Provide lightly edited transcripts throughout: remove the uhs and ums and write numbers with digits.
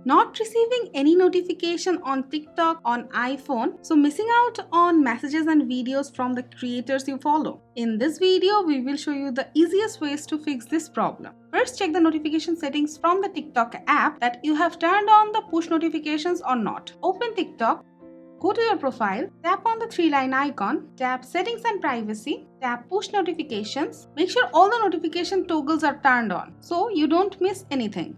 Not receiving any notification on TikTok on iPhone, so missing out on messages and videos from the creators you follow. In this video, we will show you the easiest ways to fix this problem. First, check the notification settings from the TikTok app that you have turned on the push notifications or not. Open TikTok. Go to your profile, tap on the 3-line icon, tap Settings and Privacy, tap Push Notifications. Make sure all the notification toggles are turned on so you don't miss anything.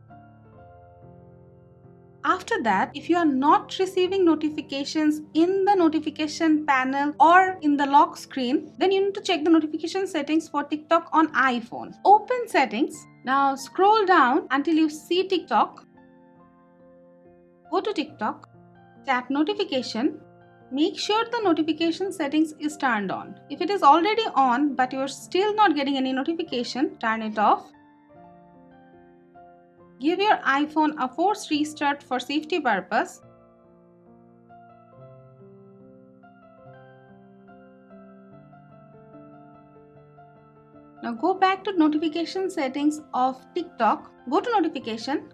After that, if you are not receiving notifications in the notification panel or in the lock screen, then you need to check the notification settings for TikTok on iPhone. Open Settings. Now scroll down until you see TikTok. Go to TikTok. Tap Notification. Make sure the notification settings is turned on. If it is already on but you are still not getting any notification, turn it off. Give your iPhone a forced restart for safety purpose. Now go back to notification settings of TikTok. Go to Notification.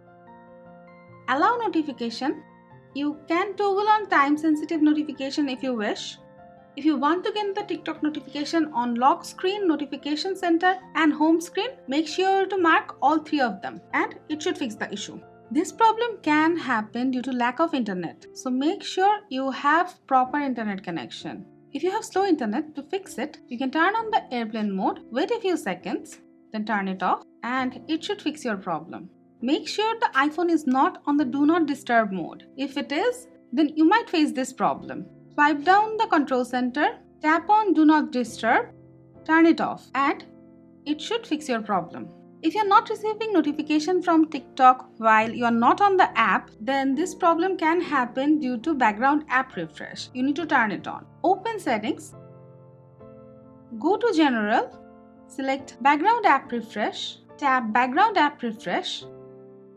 Allow notification. You can toggle on time-sensitive notification if you wish. If you want to get the TikTok notification on lock screen, notification center and home screen, make sure to mark all three of them and it should fix the issue. This problem can happen due to lack of internet, so make sure you have proper internet connection. If you have slow internet, to fix it, you can turn on the airplane mode, wait a few seconds, then turn it off and it should fix your problem. Make sure the iPhone is not on the Do Not Disturb mode. If it is, then you might face this problem. Swipe down the control center, tap on Do Not Disturb, turn it off and it should fix your problem. If you are not receiving notification from TikTok while you are not on the app, then this problem can happen due to background app refresh. You need to turn it on. Open Settings, go to General, select Background App Refresh, tap Background App Refresh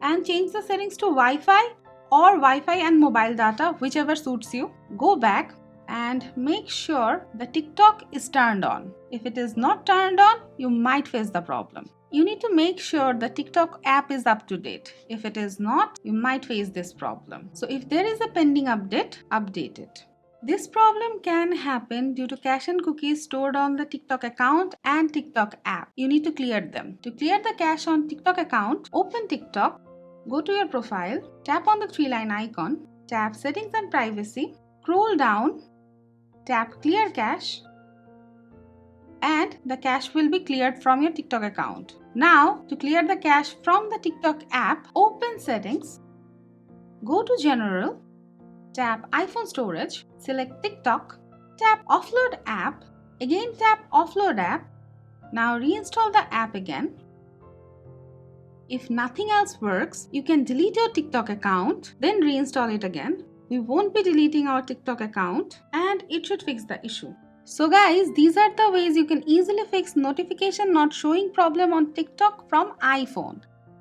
and change the settings to Wi-Fi or Wi-Fi and mobile data, whichever suits you. Go back and make sure the TikTok is turned on. If it is not turned on, you might face the problem. You need to make sure the TikTok app is up to date. If it is not, you might face this problem. So if there is a pending update, update it. This problem can happen due to cache and cookies stored on the TikTok account and TikTok app. You need to clear them. To clear the cache on TikTok account, open TikTok. Go to your profile, tap on the 3-line icon, tap Settings and Privacy, scroll down, tap Clear Cache, and the cache will be cleared from your TikTok account. Now, to clear the cache from the TikTok app, open Settings, go to General, tap iPhone Storage, select TikTok, tap Offload App, again tap Offload App. Now reinstall the app again. If nothing else works, you can delete your TikTok account, then reinstall it again. We won't be deleting our TikTok account and it should fix the issue. So guys, these are the ways you can easily fix notification not showing problem on TikTok from iPhone.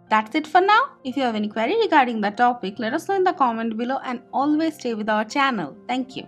That's it for now. If you have any query regarding the topic, let us know in the comment below and always stay with our channel. Thank you.